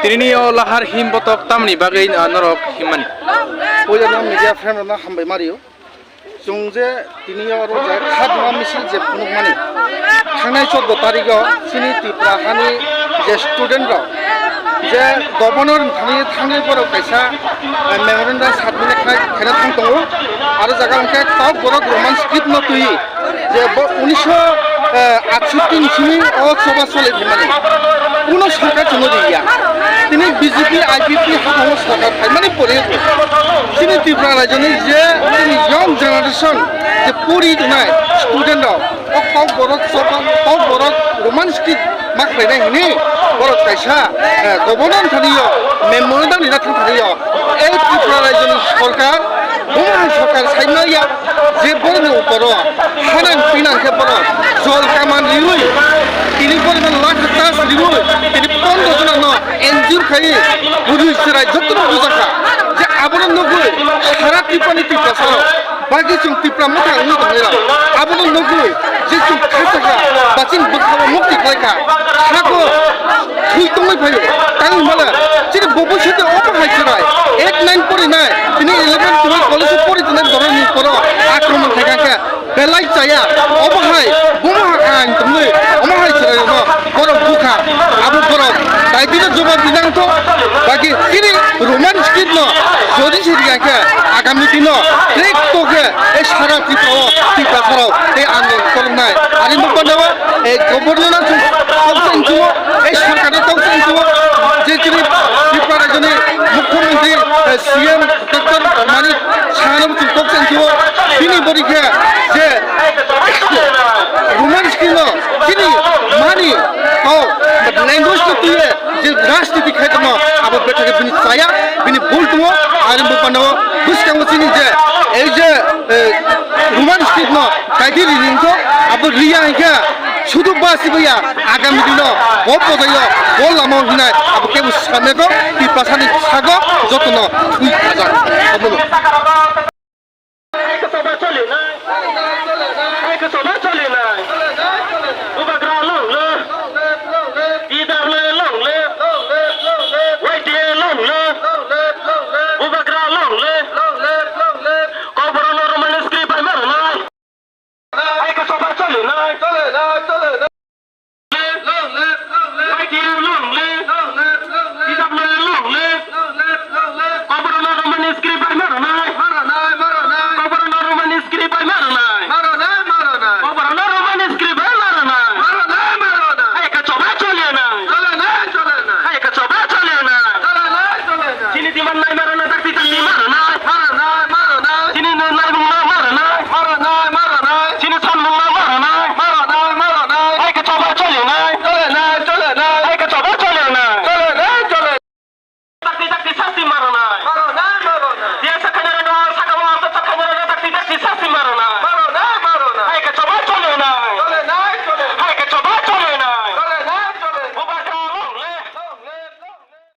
Tininio lahar himbotok tamni bagai norok himani. Oya nam media friend na hambai Mario. Jongje tininio roja khadma misil je phunuk mani. Thangnai 14 tarigo sini tipra hani je student ro je governor thani thangai poro kaisa memorandum submit khana thang tongo aro jaga onke taw borok roman script no tui je 1968 sini o soba sole thimani কোনো সরকার চলে দিয়া তিনি BJP IPP হামো সরকার মানে পরে তিনি ত্রিপুরা রাজ্যনি যে young generation যে পড়ি নাই স্টুডেন্ট ও কাউ বড় কাউ বড় রোমান্স কি মাক ফেনে হিনি বড় কাইসা গভর্নর থানিও মেমোরেন্ডাম লিরা থানিও এই ত্রিপুরা রাজ্যনি সরকার বুমা সরকার সাইনাইয়া যে বড় উপর হানান পিনাকে বড় জল কামান লিউই তিনি পরিমাণ লাখ টাকা লিউই তিনি 15 জন এনজিও খাই বুঝি সেরাই যত বুঝাকা যে আবরণ নগৈ সারা ত্রিপুরানি ত্রিপুরা সারা বাকি जों ত্রিপুরা মথা নি দংরা আবরণ নগৈ যে जों খাসাকা বাচিন বখাবো মুক্তি খাইকা সাগো থুই তংই ফাইও তাই মালা যে ভবিষ্যতে অপহাই ছরাই 19 পড়ি নাই তিনি 11 12 কলেজ পড়ি তিনি ধরনি করো আক্রমণ থাকাকা বেলাই চায়া অপহাই বুমা আইন তুমি অমহাই ছরাই ন বড় বুখা আবু বড় তাই দিনে জবাব দিনাং তো বাকি তিনি রোমান্স কিড ন যদি সিরিয়াকে আগামী দিন ট্রেক তোকে এই সারা ত্রিপুরা ছাড়াও এই আন্দোলন করনাই আর মুখবানাও এই গভর্নর তৌসেন জুও এই সরকারের তৌসেন জুও যে তিনি ত্রিপুরা রাজ্যের মুখ্যমন্ত্রী সিএম ডক্টর মানিক সাহানম তৌসেন জুও তিনি বরিখা যে রোমান্স কিড তিনি মানি ও ল্যাঙ্গুয়েজ তো তুই যে রাজনীতি খাইতম আবার বেটাকে বিনি চায়া বিনি ভুল দङ आरो बुपानाव बुसकांगो सिनि जे এই যে রোমান স্কিট ন কাইদি রিংটো আবো রিয়া ইকা শুধু বাসিবয়া আগামী দিন ও পজায় ও লামো হিনাই আবো কেবু সামেগো তি পাসানি সাগো যতন তুই কাজা আবো